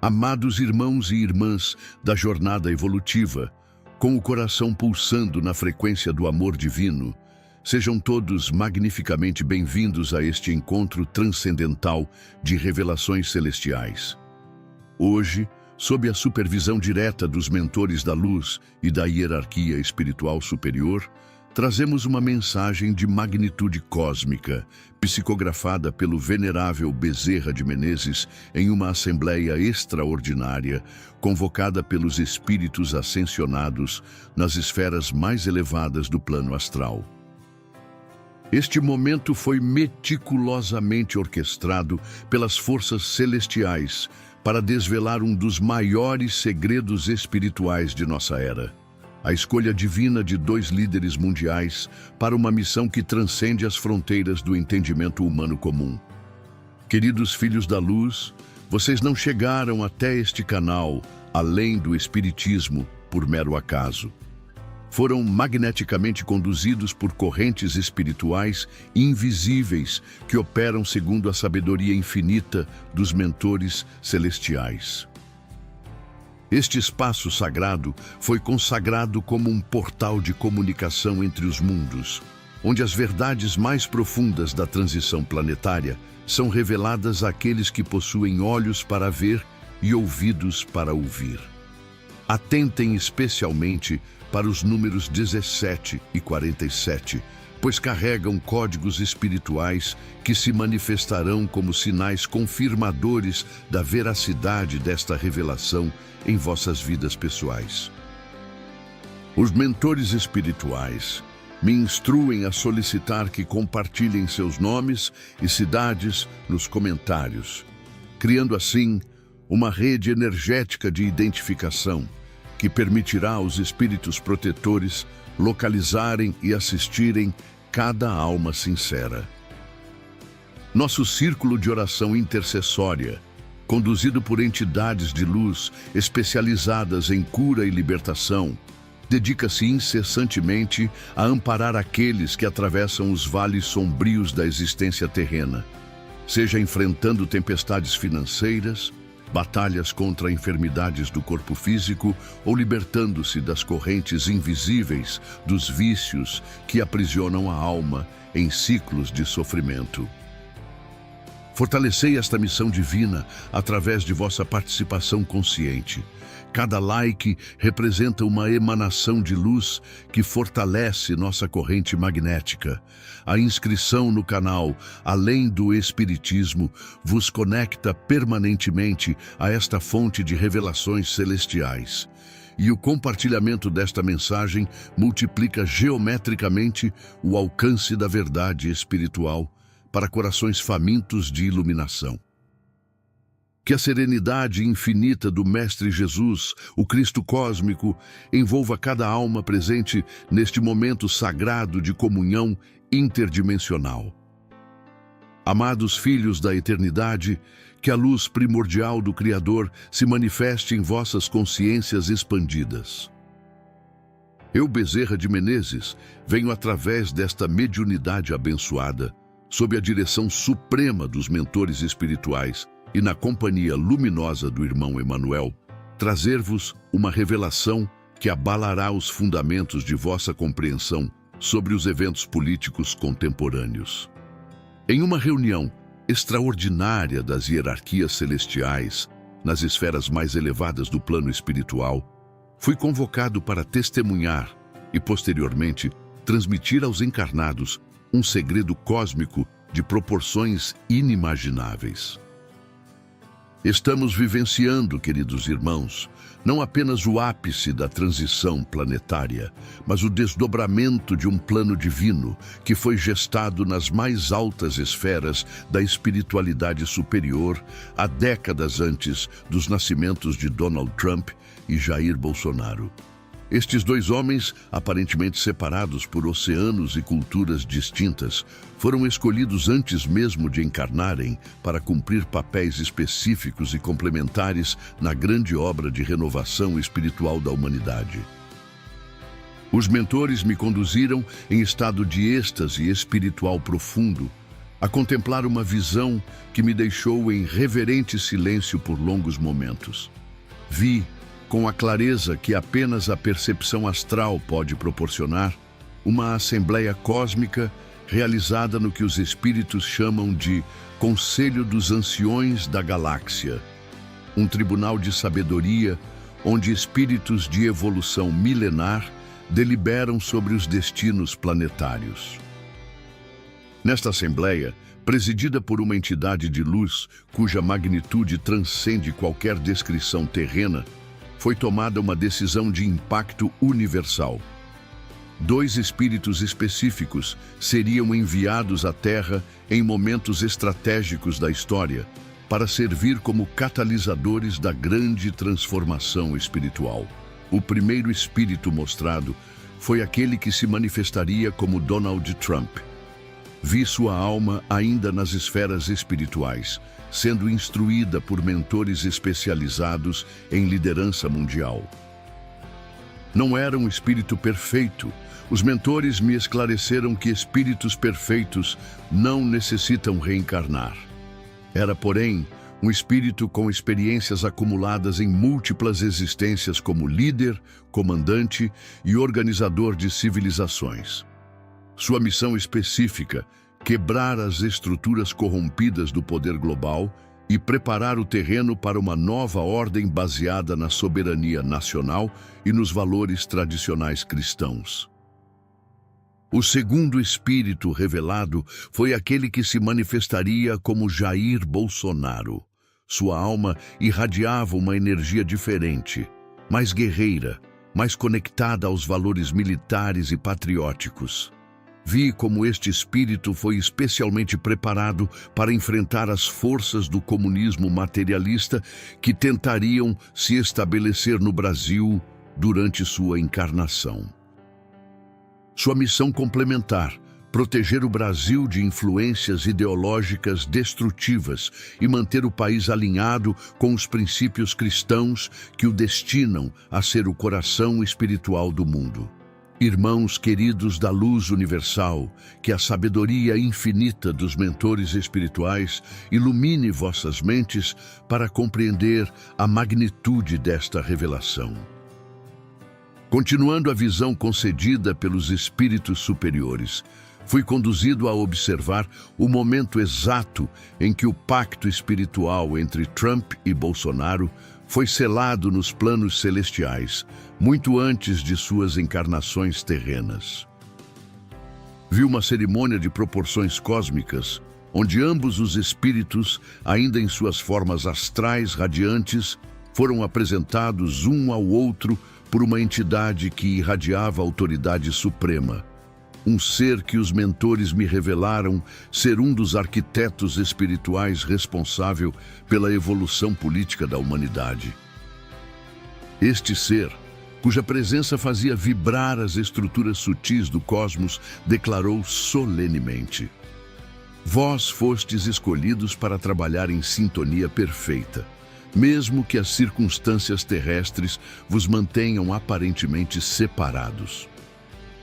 Amados irmãos e irmãs da jornada evolutiva, com o coração pulsando na frequência do amor divino, sejam todos magnificamente bem-vindos a este encontro transcendental de revelações celestiais. Hoje, sob a supervisão direta dos mentores da luz e da hierarquia espiritual superior, trazemos uma mensagem de magnitude cósmica, psicografada pelo venerável Bezerra de Menezes em uma assembleia extraordinária, convocada pelos espíritos ascensionados nas esferas mais elevadas do plano astral. Este momento foi meticulosamente orquestrado pelas forças celestiais para desvelar um dos maiores segredos espirituais de nossa era: a escolha divina de 2 líderes mundiais para uma missão que transcende as fronteiras do entendimento humano comum. Queridos filhos da luz, vocês não chegaram até este canal, além do espiritismo, por mero acaso. Foram magneticamente conduzidos por correntes espirituais invisíveis que operam segundo a sabedoria infinita dos mentores celestiais. Este espaço sagrado foi consagrado como um portal de comunicação entre os mundos, onde as verdades mais profundas da transição planetária são reveladas àqueles que possuem olhos para ver e ouvidos para ouvir. Atentem especialmente para os números 17 e 47, pois carregam códigos espirituais que se manifestarão como sinais confirmadores da veracidade desta revelação em vossas vidas pessoais. Os mentores espirituais me instruem a solicitar que compartilhem seus nomes e cidades nos comentários, criando assim uma rede energética de identificação que permitirá aos espíritos protetores localizarem e assistirem cada alma sincera. Nosso círculo de oração intercessória, conduzido por entidades de luz especializadas em cura e libertação, dedica-se incessantemente a amparar aqueles que atravessam os vales sombrios da existência terrena, seja enfrentando tempestades financeiras, batalhas contra enfermidades do corpo físico ou libertando-se das correntes invisíveis dos vícios que aprisionam a alma em ciclos de sofrimento. Fortalecei esta missão divina através de vossa participação consciente. Cada like representa uma emanação de luz que fortalece nossa corrente magnética. A inscrição no canal, além do Espiritismo, vos conecta permanentemente a esta fonte de revelações celestiais. E o compartilhamento desta mensagem multiplica geometricamente o alcance da verdade espiritual para corações famintos de iluminação. Que a serenidade infinita do Mestre Jesus, o Cristo cósmico, envolva cada alma presente neste momento sagrado de comunhão interdimensional. Amados filhos da eternidade, que a luz primordial do Criador se manifeste em vossas consciências expandidas. Eu, Bezerra de Menezes, venho através desta mediunidade abençoada, sob a direção suprema dos mentores espirituais e na companhia luminosa do irmão Emanuel, trazer-vos uma revelação que abalará os fundamentos de vossa compreensão sobre os eventos políticos contemporâneos. Em uma reunião extraordinária das hierarquias celestiais, nas esferas mais elevadas do plano espiritual, fui convocado para testemunhar e, posteriormente, transmitir aos encarnados um segredo cósmico de proporções inimagináveis. Estamos vivenciando, queridos irmãos, não apenas o ápice da transição planetária, mas o desdobramento de um plano divino que foi gestado nas mais altas esferas da espiritualidade superior há décadas antes dos nascimentos de Donald Trump e Jair Bolsonaro. Estes 2 homens, aparentemente separados por oceanos e culturas distintas, foram escolhidos antes mesmo de encarnarem para cumprir papéis específicos e complementares na grande obra de renovação espiritual da humanidade. Os mentores me conduziram em estado de êxtase espiritual profundo, a contemplar uma visão que me deixou em reverente silêncio por longos momentos. Vi, com a clareza que apenas a percepção astral pode proporcionar, uma assembleia cósmica realizada no que os espíritos chamam de Conselho dos Anciões da Galáxia, um tribunal de sabedoria onde espíritos de evolução milenar deliberam sobre os destinos planetários. Nesta assembleia, presidida por uma entidade de luz cuja magnitude transcende qualquer descrição terrena, foi tomada uma decisão de impacto universal. 2 espíritos específicos seriam enviados à Terra em momentos estratégicos da história para servir como catalisadores da grande transformação espiritual. O primeiro espírito mostrado foi aquele que se manifestaria como Donald Trump. Vi sua alma ainda nas esferas espirituais, sendo instruída por mentores especializados em liderança mundial. Não era um espírito perfeito. Os mentores me esclareceram que espíritos perfeitos não necessitam reencarnar. Era, porém, um espírito com experiências acumuladas em múltiplas existências como líder, comandante e organizador de civilizações. Sua missão específica, quebrar as estruturas corrompidas do poder global e preparar o terreno para uma nova ordem baseada na soberania nacional e nos valores tradicionais cristãos. O segundo espírito revelado foi aquele que se manifestaria como Jair Bolsonaro. Sua alma irradiava uma energia diferente, mais guerreira, mais conectada aos valores militares e patrióticos. Vi como este espírito foi especialmente preparado para enfrentar as forças do comunismo materialista que tentariam se estabelecer no Brasil durante sua encarnação. Sua missão complementar, proteger o Brasil de influências ideológicas destrutivas e manter o país alinhado com os princípios cristãos que o destinam a ser o coração espiritual do mundo. Irmãos queridos da luz universal, que a sabedoria infinita dos mentores espirituais ilumine vossas mentes para compreender a magnitude desta revelação. Continuando a visão concedida pelos espíritos superiores, fui conduzido a observar o momento exato em que o pacto espiritual entre Trump e Bolsonaro foi selado nos planos celestiais, muito antes de suas encarnações terrenas. Vi uma cerimônia de proporções cósmicas, onde ambos os espíritos, ainda em suas formas astrais radiantes, foram apresentados um ao outro por uma entidade que irradiava a autoridade suprema. Um ser que os mentores me revelaram ser um dos arquitetos espirituais responsável pela evolução política da humanidade. Este ser, cuja presença fazia vibrar as estruturas sutis do cosmos, declarou solenemente: Vós fostes escolhidos para trabalhar em sintonia perfeita, mesmo que as circunstâncias terrestres vos mantenham aparentemente separados.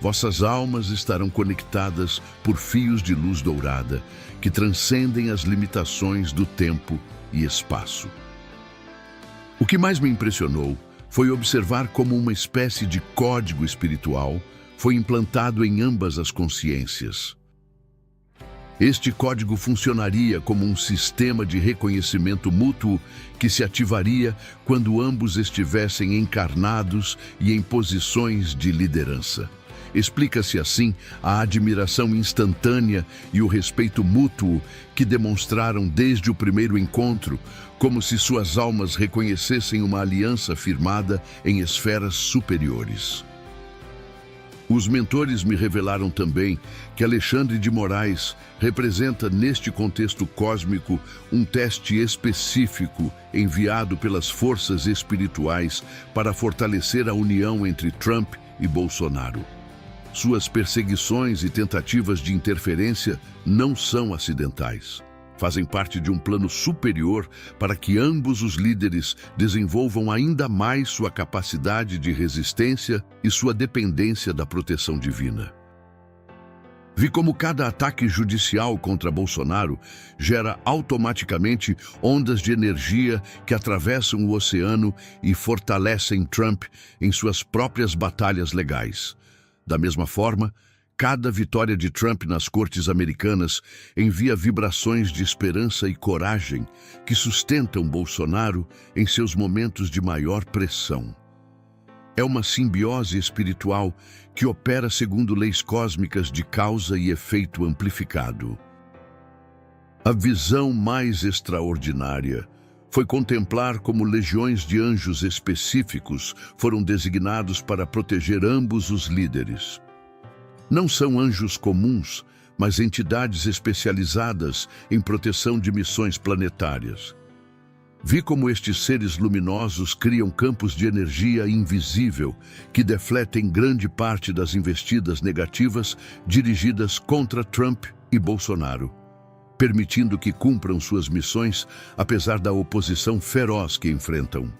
Vossas almas estarão conectadas por fios de luz dourada, que transcendem as limitações do tempo e espaço. O que mais me impressionou foi observar como uma espécie de código espiritual foi implantado em ambas as consciências. Este código funcionaria como um sistema de reconhecimento mútuo que se ativaria quando ambos estivessem encarnados e em posições de liderança. Explica-se assim a admiração instantânea e o respeito mútuo que demonstraram desde o primeiro encontro, como se suas almas reconhecessem uma aliança firmada em esferas superiores. Os mentores me revelaram também que Alexandre de Moraes representa neste contexto cósmico um teste específico enviado pelas forças espirituais para fortalecer a união entre Trump e Bolsonaro. Suas perseguições e tentativas de interferência não são acidentais. Fazem parte de um plano superior para que ambos os líderes desenvolvam ainda mais sua capacidade de resistência e sua dependência da proteção divina. Vi como cada ataque judicial contra Bolsonaro gera automaticamente ondas de energia que atravessam o oceano e fortalecem Trump em suas próprias batalhas legais. Da mesma forma, cada vitória de Trump nas cortes americanas envia vibrações de esperança e coragem que sustentam Bolsonaro em seus momentos de maior pressão. É uma simbiose espiritual que opera segundo leis cósmicas de causa e efeito amplificado. A visão mais extraordinária foi contemplar como legiões de anjos específicos foram designados para proteger ambos os líderes. Não são anjos comuns, mas entidades especializadas em proteção de missões planetárias. Vi como estes seres luminosos criam campos de energia invisível que defletem grande parte das investidas negativas dirigidas contra Trump e Bolsonaro, permitindo que cumpram suas missões apesar da oposição feroz que enfrentam.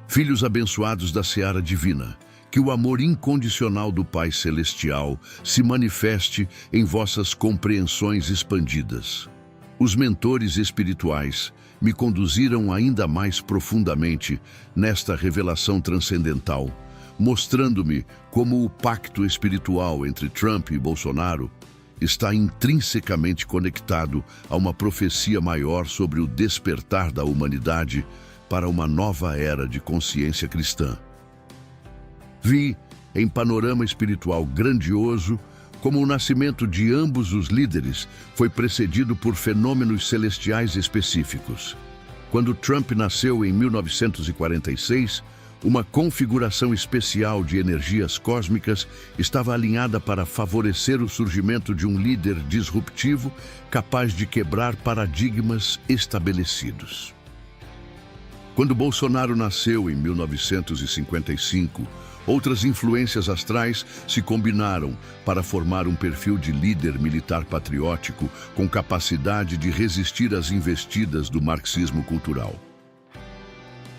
Filhos abençoados da seara divina, que o amor incondicional do Pai Celestial se manifeste em vossas compreensões expandidas. Os mentores espirituais me conduziram ainda mais profundamente nesta revelação transcendental, mostrando-me como o pacto espiritual entre Trump e Bolsonaro está intrinsecamente conectado a uma profecia maior sobre o despertar da humanidade para uma nova era de consciência cristã. Vi, em panorama espiritual grandioso, como o nascimento de ambos os líderes foi precedido por fenômenos celestiais específicos. Quando Trump nasceu em 1946, uma configuração especial de energias cósmicas estava alinhada para favorecer o surgimento de um líder disruptivo capaz de quebrar paradigmas estabelecidos. Quando Bolsonaro nasceu em 1955, outras influências astrais se combinaram para formar um perfil de líder militar patriótico com capacidade de resistir às investidas do marxismo cultural.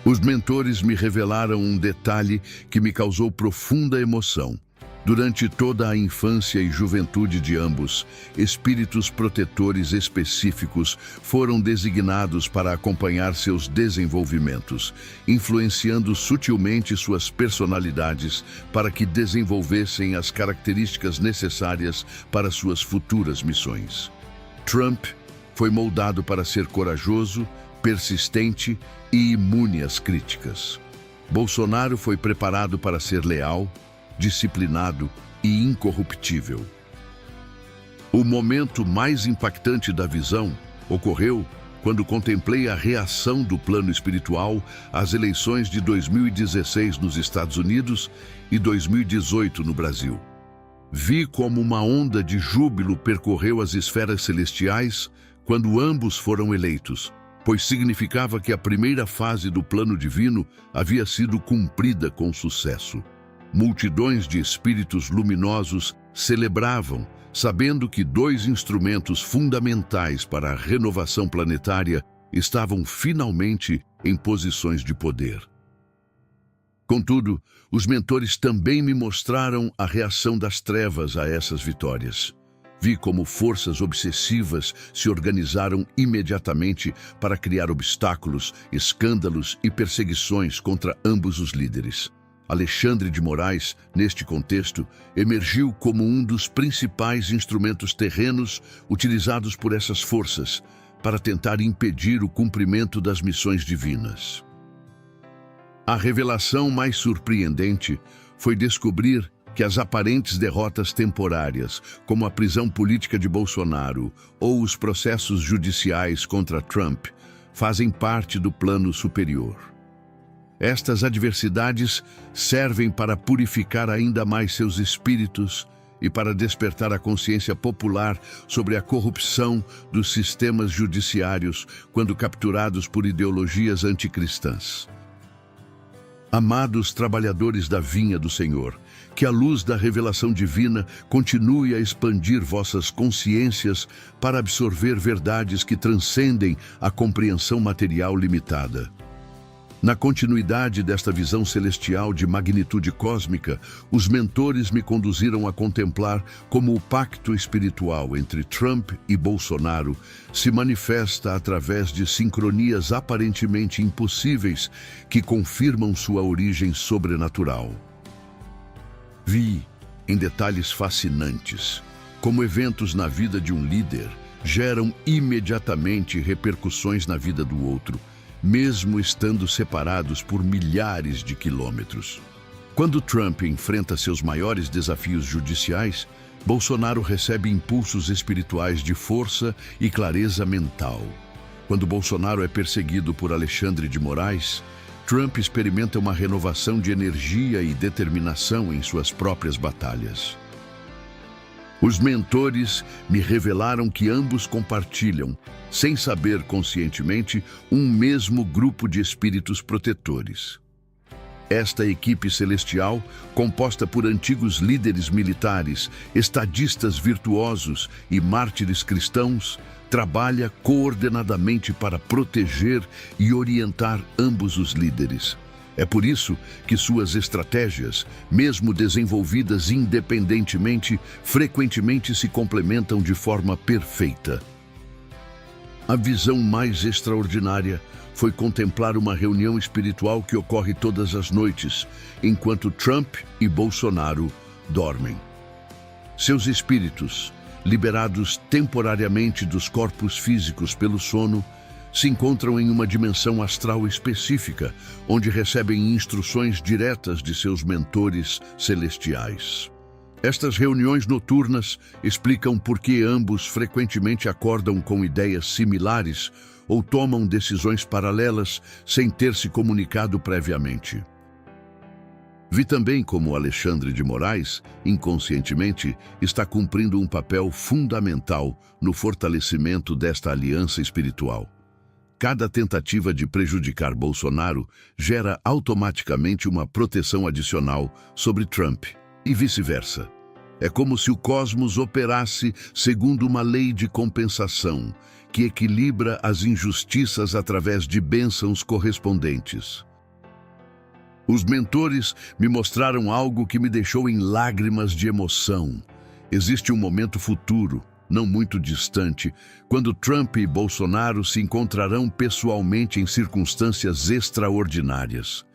Os mentores me revelaram um detalhe que me causou profunda emoção. Durante toda a infância e juventude de ambos, espíritos protetores específicos foram designados para acompanhar seus desenvolvimentos, influenciando sutilmente suas personalidades para que desenvolvessem as características necessárias para suas futuras missões. Trump foi moldado para ser corajoso, persistente e imune às críticas. Bolsonaro foi preparado para ser leal, disciplinado e incorruptível. O momento mais impactante da visão ocorreu quando contemplei a reação do plano espiritual às eleições de 2016 nos Estados Unidos e 2018 no Brasil. Vi como uma onda de júbilo percorreu as esferas celestiais quando ambos foram eleitos, pois significava que a primeira fase do plano divino havia sido cumprida com sucesso. Multidões de espíritos luminosos celebravam, sabendo que dois instrumentos fundamentais para a renovação planetária estavam finalmente em posições de poder. Contudo, os mentores também me mostraram a reação das trevas a essas vitórias. Vi como forças obsessivas se organizaram imediatamente para criar obstáculos, escândalos e perseguições contra ambos os líderes. Alexandre de Moraes, neste contexto, emergiu como um dos principais instrumentos terrenos utilizados por essas forças para tentar impedir o cumprimento das missões divinas. A revelação mais surpreendente foi descobrir que as aparentes derrotas temporárias, como a prisão política de Bolsonaro ou os processos judiciais contra Trump, fazem parte do plano superior. Estas adversidades servem para purificar ainda mais seus espíritos e para despertar a consciência popular sobre a corrupção dos sistemas judiciários quando capturados por ideologias anticristãs. Amados trabalhadores da vinha do Senhor, que a luz da revelação divina continue a expandir vossas consciências para absorver verdades que transcendem a compreensão material limitada. Na continuidade desta visão celestial de magnitude cósmica, os mentores me conduziram a contemplar como o pacto espiritual entre Trump e Bolsonaro se manifesta através de sincronias aparentemente impossíveis que confirmam sua origem sobrenatural. Vi, em detalhes fascinantes, como eventos na vida de um líder geram imediatamente repercussões na vida do outro, mesmo estando separados por milhares de quilômetros. Quando Trump enfrenta seus maiores desafios judiciais, Bolsonaro recebe impulsos espirituais de força e clareza mental. Quando Bolsonaro é perseguido por Alexandre de Moraes, Trump experimenta uma renovação de energia e determinação em suas próprias batalhas. Os mentores me revelaram que ambos compartilham, sem saber conscientemente, um mesmo grupo de espíritos protetores. Esta equipe celestial, composta por antigos líderes militares, estadistas virtuosos e mártires cristãos, trabalha coordenadamente para proteger e orientar ambos os líderes. É por isso que suas estratégias, mesmo desenvolvidas independentemente, frequentemente se complementam de forma perfeita. A visão mais extraordinária foi contemplar uma reunião espiritual que ocorre todas as noites, enquanto Trump e Bolsonaro dormem. Seus espíritos, liberados temporariamente dos corpos físicos pelo sono, se encontram em uma dimensão astral específica, onde recebem instruções diretas de seus mentores celestiais. Estas reuniões noturnas explicam por que ambos frequentemente acordam com ideias similares ou tomam decisões paralelas sem ter se comunicado previamente. Vi também como Alexandre de Moraes, inconscientemente, está cumprindo um papel fundamental no fortalecimento desta aliança espiritual. Cada tentativa de prejudicar Bolsonaro gera automaticamente uma proteção adicional sobre Trump, e vice-versa. É como se o cosmos operasse segundo uma lei de compensação, que equilibra as injustiças através de bênçãos correspondentes. Os mentores me mostraram algo que me deixou em lágrimas de emoção. Existe um momento futuro, não muito distante, quando Trump e Bolsonaro se encontrarão pessoalmente em circunstâncias extraordinárias.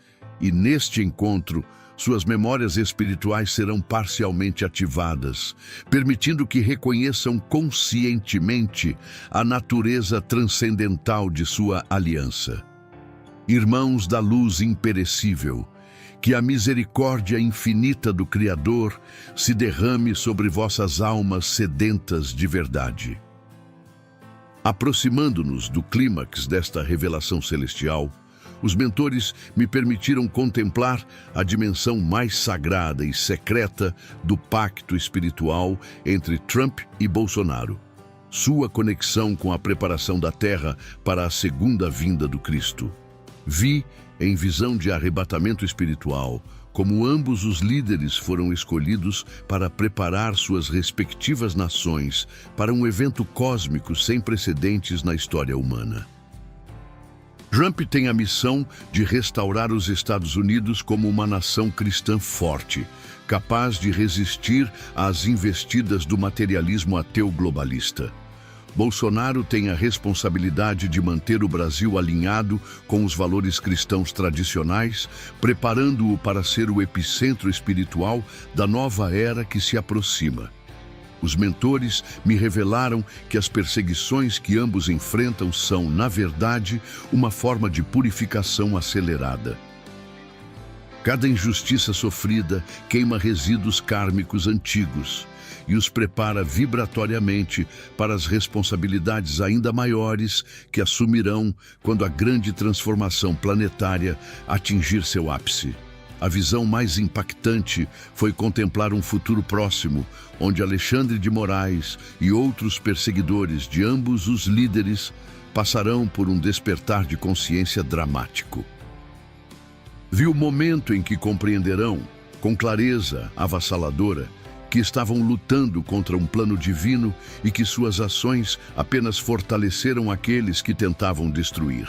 E neste encontro, suas memórias espirituais serão parcialmente ativadas, permitindo que reconheçam conscientemente a natureza transcendental de sua aliança. Irmãos da luz imperecível, que a misericórdia infinita do Criador se derrame sobre vossas almas sedentas de verdade. Aproximando-nos do clímax desta revelação celestial, os mentores me permitiram contemplar a dimensão mais sagrada e secreta do pacto espiritual entre Trump e Bolsonaro, sua conexão com a preparação da terra para a segunda vinda do Cristo. Vi, em visão de arrebatamento espiritual, como ambos os líderes foram escolhidos para preparar suas respectivas nações para um evento cósmico sem precedentes na história humana. Trump tem a missão de restaurar os Estados Unidos como uma nação cristã forte, capaz de resistir às investidas do materialismo ateu globalista. Bolsonaro tem a responsabilidade de manter o Brasil alinhado com os valores cristãos tradicionais, preparando-o para ser o epicentro espiritual da nova era que se aproxima. Os mentores me revelaram que as perseguições que ambos enfrentam são, na verdade, uma forma de purificação acelerada. Cada injustiça sofrida queima resíduos kármicos antigos e os prepara vibratoriamente para as responsabilidades ainda maiores que assumirão quando a grande transformação planetária atingir seu ápice. A visão mais impactante foi contemplar um futuro próximo, onde Alexandre de Moraes e outros perseguidores de ambos os líderes passarão por um despertar de consciência dramático. Vi o momento em que compreenderão, com clareza avassaladora, que estavam lutando contra um plano divino e que suas ações apenas fortaleceram aqueles que tentavam destruir.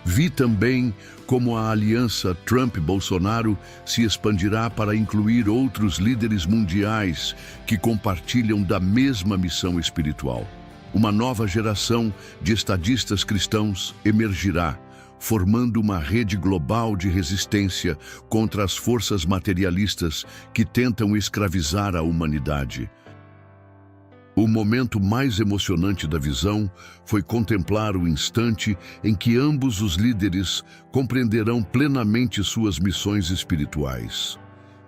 Vi também como a aliança Trump-Bolsonaro se expandirá para incluir outros líderes mundiais que compartilham da mesma missão espiritual. Uma nova geração de estadistas cristãos emergirá, formando uma rede global de resistência contra as forças materialistas que tentam escravizar a humanidade. O momento mais emocionante da visão foi contemplar o instante em que ambos os líderes compreenderão plenamente suas missões espirituais.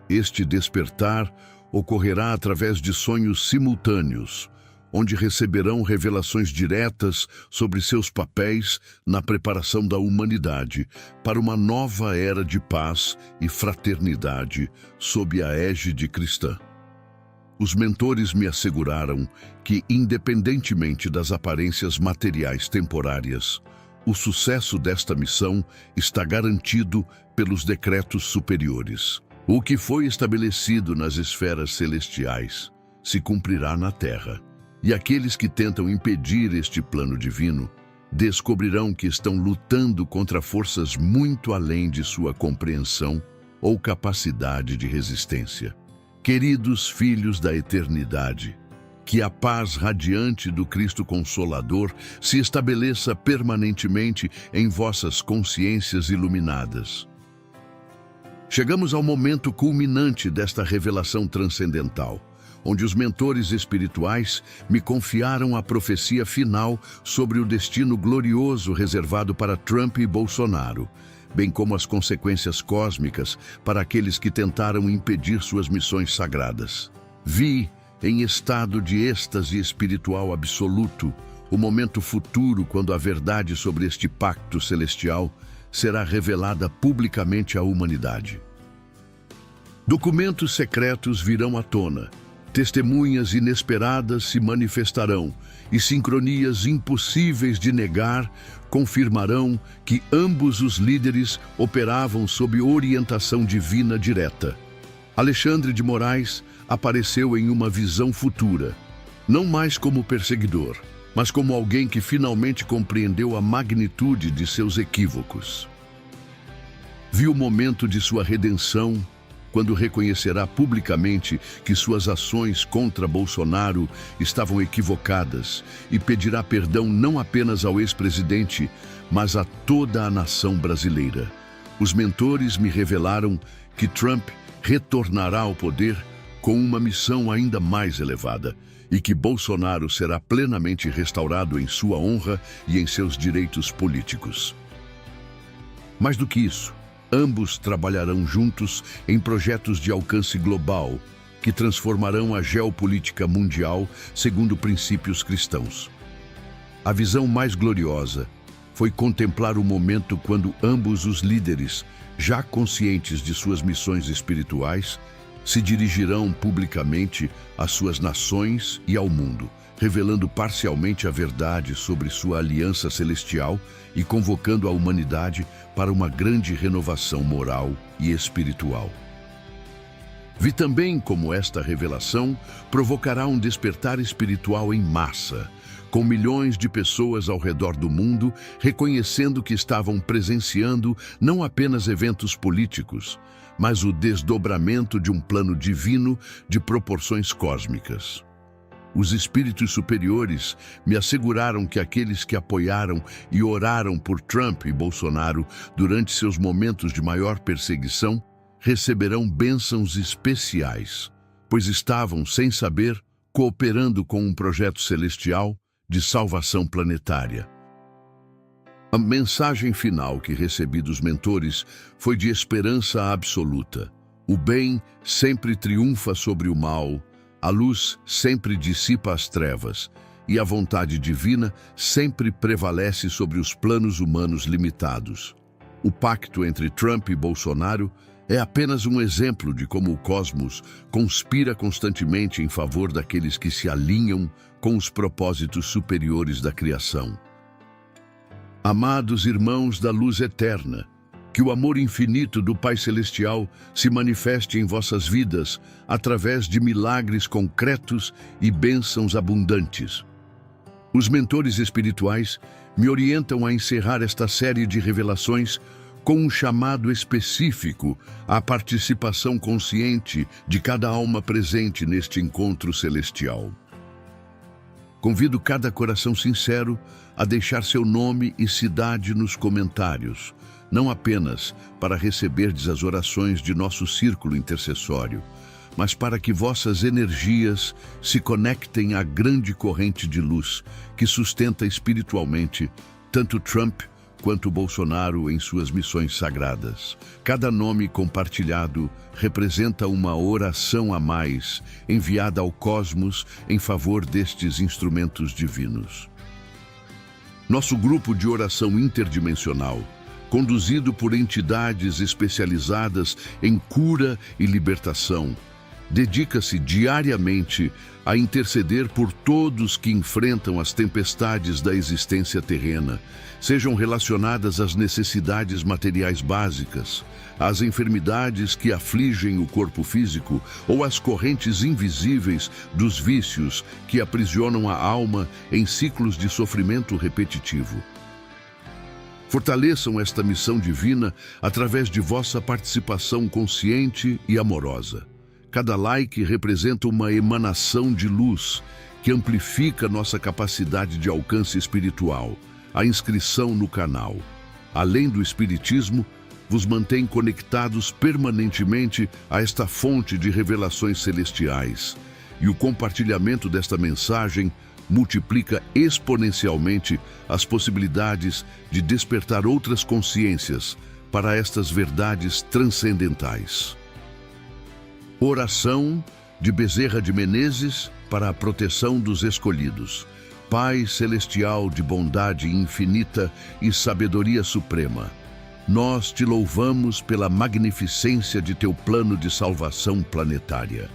Este despertar ocorrerá através de sonhos simultâneos, onde receberão revelações diretas sobre seus papéis na preparação da humanidade para uma nova era de paz e fraternidade sob a égide cristã. Os mentores me asseguraram que, independentemente das aparências materiais temporárias, o sucesso desta missão está garantido pelos decretos superiores. O que foi estabelecido nas esferas celestiais se cumprirá na Terra, e aqueles que tentam impedir este plano divino descobrirão que estão lutando contra forças muito além de sua compreensão ou capacidade de resistência. Queridos filhos da eternidade, que a paz radiante do Cristo Consolador se estabeleça permanentemente em vossas consciências iluminadas. Chegamos ao momento culminante desta revelação transcendental, onde os mentores espirituais me confiaram a profecia final sobre o destino glorioso reservado para Trump e Bolsonaro, bem como as consequências cósmicas para aqueles que tentaram impedir suas missões sagradas. Vi, em estado de êxtase espiritual absoluto, o momento futuro quando a verdade sobre este pacto celestial será revelada publicamente à humanidade. Documentos secretos virão à tona, testemunhas inesperadas se manifestarão e sincronias impossíveis de negar confirmarão que ambos os líderes operavam sob orientação divina direta. Alexandre de Moraes apareceu em uma visão futura, não mais como perseguidor, mas como alguém que finalmente compreendeu a magnitude de seus equívocos. Vi o momento de sua redenção quando reconhecerá publicamente que suas ações contra Bolsonaro estavam equivocadas e pedirá perdão não apenas ao ex-presidente, mas a toda a nação brasileira. Os mentores me revelaram que Trump retornará ao poder com uma missão ainda mais elevada e que Bolsonaro será plenamente restaurado em sua honra e em seus direitos políticos. Mais do que isso, ambos trabalharão juntos em projetos de alcance global que transformarão a geopolítica mundial segundo princípios cristãos. A visão mais gloriosa foi contemplar o momento quando ambos os líderes, já conscientes de suas missões espirituais, se dirigirão publicamente às suas nações e ao mundo, revelando parcialmente a verdade sobre sua aliança celestial e convocando a humanidade para uma grande renovação moral e espiritual. Vi também como esta revelação provocará um despertar espiritual em massa, com milhões de pessoas ao redor do mundo reconhecendo que estavam presenciando não apenas eventos políticos, mas o desdobramento de um plano divino de proporções cósmicas. Os espíritos superiores me asseguraram que aqueles que apoiaram e oraram por Trump e Bolsonaro durante seus momentos de maior perseguição receberão bênçãos especiais, pois estavam, sem saber, cooperando com um projeto celestial de salvação planetária. A mensagem final que recebi dos mentores foi de esperança absoluta. O bem sempre triunfa sobre o mal, a luz sempre dissipa as trevas e a vontade divina sempre prevalece sobre os planos humanos limitados. O pacto entre Trump e Bolsonaro é apenas um exemplo de como o cosmos conspira constantemente em favor daqueles que se alinham com os propósitos superiores da criação. Amados irmãos da luz eterna, que o amor infinito do Pai Celestial se manifeste em vossas vidas através de milagres concretos e bênçãos abundantes. Os mentores espirituais me orientam a encerrar esta série de revelações com um chamado específico à participação consciente de cada alma presente neste encontro celestial. Convido cada coração sincero a deixar seu nome e cidade nos comentários, não apenas para receberdes as orações de nosso círculo intercessório, mas para que vossas energias se conectem à grande corrente de luz que sustenta espiritualmente tanto Trump quanto Bolsonaro em suas missões sagradas. Cada nome compartilhado representa uma oração a mais enviada ao cosmos em favor destes instrumentos divinos. Nosso grupo de oração interdimensional, conduzido por entidades especializadas em cura e libertação, dedica-se diariamente a interceder por todos que enfrentam as tempestades da existência terrena, sejam relacionadas às necessidades materiais básicas, às enfermidades que afligem o corpo físico ou às correntes invisíveis dos vícios que aprisionam a alma em ciclos de sofrimento repetitivo. Fortaleçam esta missão divina através de vossa participação consciente e amorosa. Cada like representa uma emanação de luz que amplifica nossa capacidade de alcance espiritual. A inscrição no canal, além do espiritismo, vos mantém conectados permanentemente a esta fonte de revelações celestiais. E o compartilhamento desta mensagem multiplica exponencialmente as possibilidades de despertar outras consciências para estas verdades transcendentais. Oração de Bezerra de Menezes para a proteção dos escolhidos. Pai celestial de bondade infinita e sabedoria suprema, nós te louvamos pela magnificência de teu plano de salvação planetária.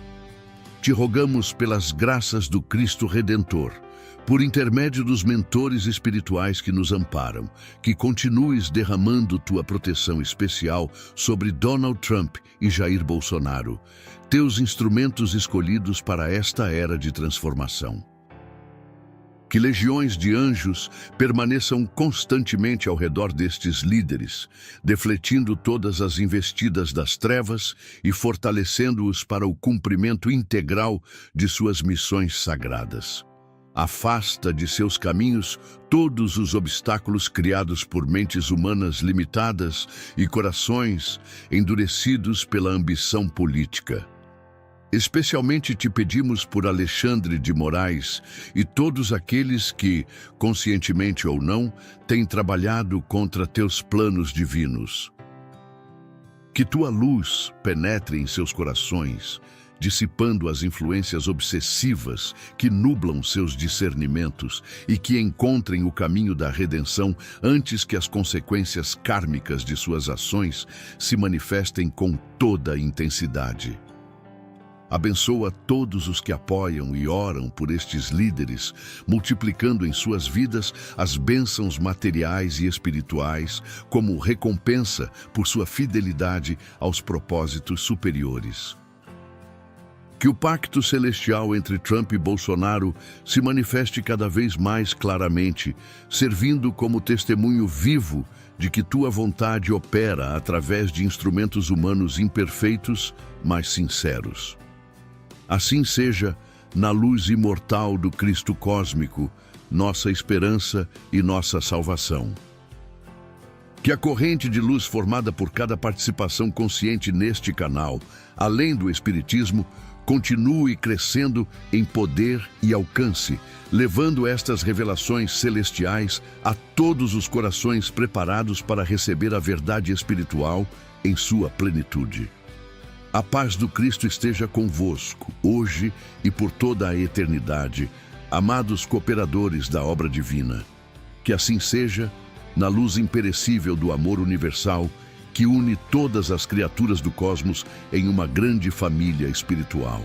Te rogamos pelas graças do Cristo Redentor, por intermédio dos mentores espirituais que nos amparam, que continues derramando tua proteção especial sobre Donald Trump e Jair Bolsonaro, teus instrumentos escolhidos para esta era de transformação. Que legiões de anjos permaneçam constantemente ao redor destes líderes, defletindo todas as investidas das trevas e fortalecendo-os para o cumprimento integral de suas missões sagradas. Afasta de seus caminhos todos os obstáculos criados por mentes humanas limitadas e corações endurecidos pela ambição política. Especialmente te pedimos por Alexandre de Moraes e todos aqueles que, conscientemente ou não, têm trabalhado contra teus planos divinos. Que tua luz penetre em seus corações, dissipando as influências obsessivas que nublam seus discernimentos e que encontrem o caminho da redenção antes que as consequências kármicas de suas ações se manifestem com toda a intensidade. Abençoa todos os que apoiam e oram por estes líderes, multiplicando em suas vidas as bênçãos materiais e espirituais como recompensa por sua fidelidade aos propósitos superiores. Que o pacto celestial entre Trump e Bolsonaro se manifeste cada vez mais claramente, servindo como testemunho vivo de que tua vontade opera através de instrumentos humanos imperfeitos, mas sinceros. Assim seja, na luz imortal do Cristo cósmico, nossa esperança e nossa salvação. Que a corrente de luz formada por cada participação consciente neste canal, além do Espiritismo, continue crescendo em poder e alcance, levando estas revelações celestiais a todos os corações preparados para receber a verdade espiritual em sua plenitude. A paz do Cristo esteja convosco, hoje e por toda a eternidade, amados cooperadores da obra divina. Que assim seja, na luz imperecível do amor universal, que une todas as criaturas do cosmos em uma grande família espiritual.